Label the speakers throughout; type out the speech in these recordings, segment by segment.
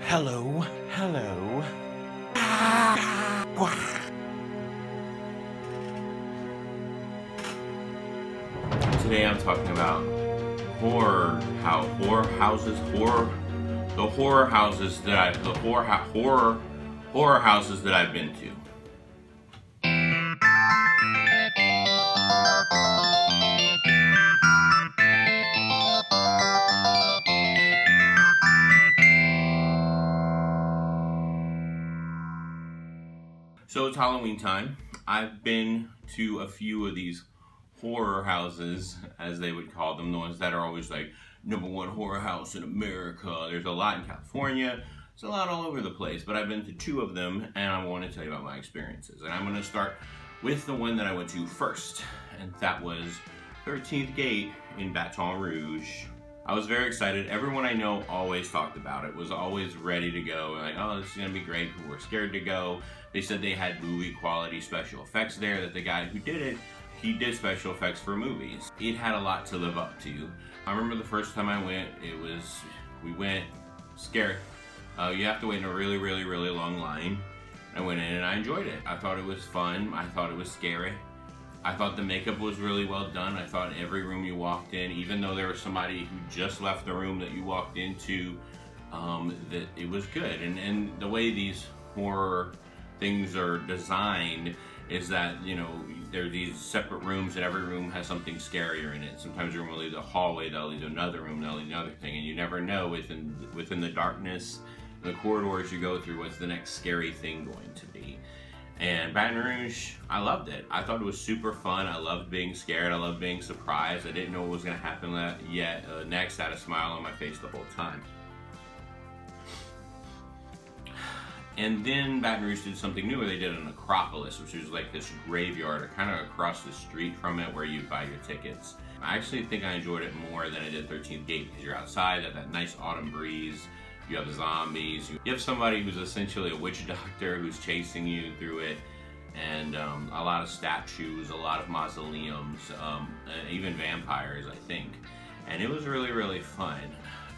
Speaker 1: Hello, hello. Today I'm talking about horror houses, the horror houses that horror houses that I've been to. So it's Halloween time. I've been to a few of these horror houses, as they would call them, the ones that are always like #1 horror house in America. There's a lot in California. There's a lot all over the place, but I've been to 2 of them, and I want to tell you about my experiences. And I'm going to start with the one that I went to first, and that was 13th Gate in Baton Rouge. I was very excited. Everyone I know always talked about it, was always ready to go. Like, oh, this is going to be great. People were scared to go. They said they had movie quality special effects there, that the guy who did it, he did special effects for movies. It had a lot to live up to. I remember the first time I went, we went scared. You have to wait in a really, really, really long line. I went in and I enjoyed it. I thought it was fun. I thought it was scary. I thought the makeup was really well done. I thought every room you walked in, even though there was somebody who just left the room that you walked into, that it was good. And the way these horror things are designed is that, you know, there are these separate rooms and every room has something scarier in it. Sometimes a room will lead to a hallway, they'll lead to another room, they'll lead to another thing, and you never know within the darkness, the corridors you go through, what's the next scary thing going to be. And Baton Rouge, I loved it. I thought it was super fun. I loved being scared. I loved being surprised. I didn't know what was going to happen yet. Next, I had a smile on my face the whole time. And then Baton Rouge did something new where they did an Acropolis, which is like this graveyard kind of across the street from it where you buy your tickets. I actually think I enjoyed it more than I did 13th Gate because you're outside, that nice autumn breeze. You have the zombies. You have somebody who's essentially a witch doctor who's chasing you through it, and a lot of statues, a lot of mausoleums, and even vampires, I think. And it was really, really fun.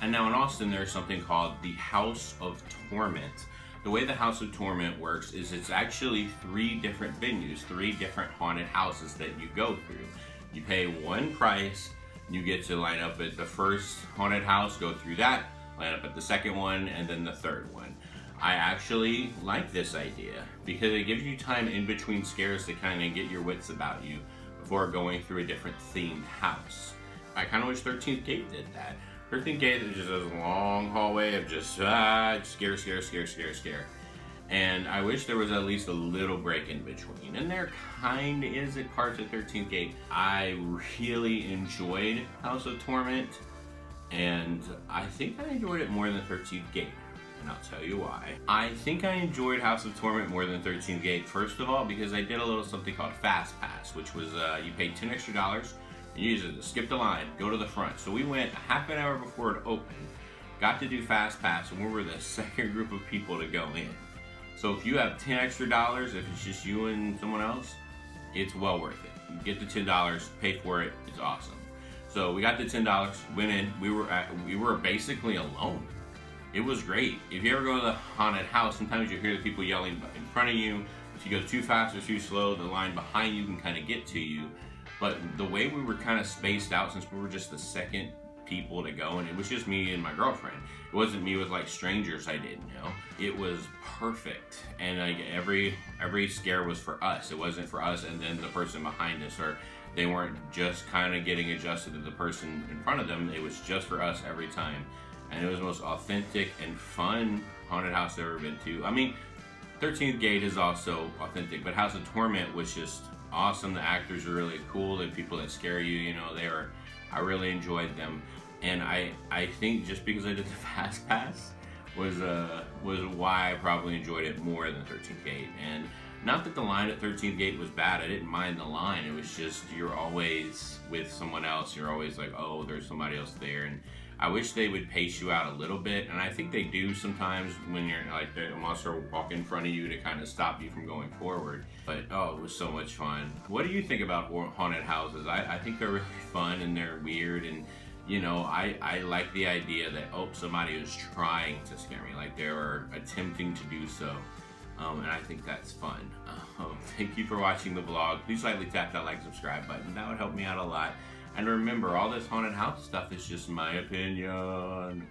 Speaker 1: And now in Austin, there's something called the House of Torment. The way the House of Torment works is it's actually 3 different venues, 3 different haunted houses that you go through. You pay one price, you get to line up at the first haunted house, go through that, line up at the second one, and then the third one. I actually like this idea because it gives you time in between scares to kind of get your wits about you before going through a different themed house. I kind of wish 13th Gate did that. 13th Gate is just a long hallway of just scare. And I wish there was at least a little break in between. And there kind of is at parts of 13th Gate. I really enjoyed House of Torment. And I think I enjoyed it more than 13th Gate, and I'll tell you why. I think I enjoyed House of Torment more than 13th Gate, first of all, because I did a little something called Fast Pass, which was you paid $10 extra, and you just skip the line, go to the front. So we went a half an hour before it opened, got to do Fast Pass, and we were the second group of people to go in. So if you have $10 extra, if it's just you and someone else, it's well worth it. You get the $10, pay for it, it's awesome. So we got the $10, went in, we were basically alone. It was great. If you ever go to the haunted house, sometimes you hear the people yelling in front of you. If you go too fast or too slow, the line behind you can kind of get to you. But the way we were kind of spaced out, since we were just the second people to go, and it was just me and my girlfriend. It wasn't me with like strangers I didn't know. It was perfect. And like every scare was for us. It wasn't for us and then the person behind us, or they weren't just kind of getting adjusted to the person in front of them. It was just for us every time. And it was the most authentic and fun haunted house I've ever been to. I mean, 13th Gate is also authentic, but House of Torment was just awesome. The actors are really cool. The people that scare you, you know, I really enjoyed them. And I think just because I did the Fast Pass was why I probably enjoyed it more than 13th Gate. And not that the line at 13th Gate was bad. I didn't mind the line. It was just you're always with someone else. You're always like, oh, there's somebody else there. And I wish they would pace you out a little bit. And I think they do sometimes when you're like the monster will walk in front of you to kind of stop you from going forward. But oh, it was so much fun. What do you think about haunted houses? I think they're really fun and they're weird, and you know, I like the idea that, oh, somebody is trying to scare me. Like there are attempting to do so. And I think that's fun. Thank you for watching the vlog. Please lightly tap that like, subscribe button. That would help me out a lot. And remember, all this haunted house stuff is just my opinion.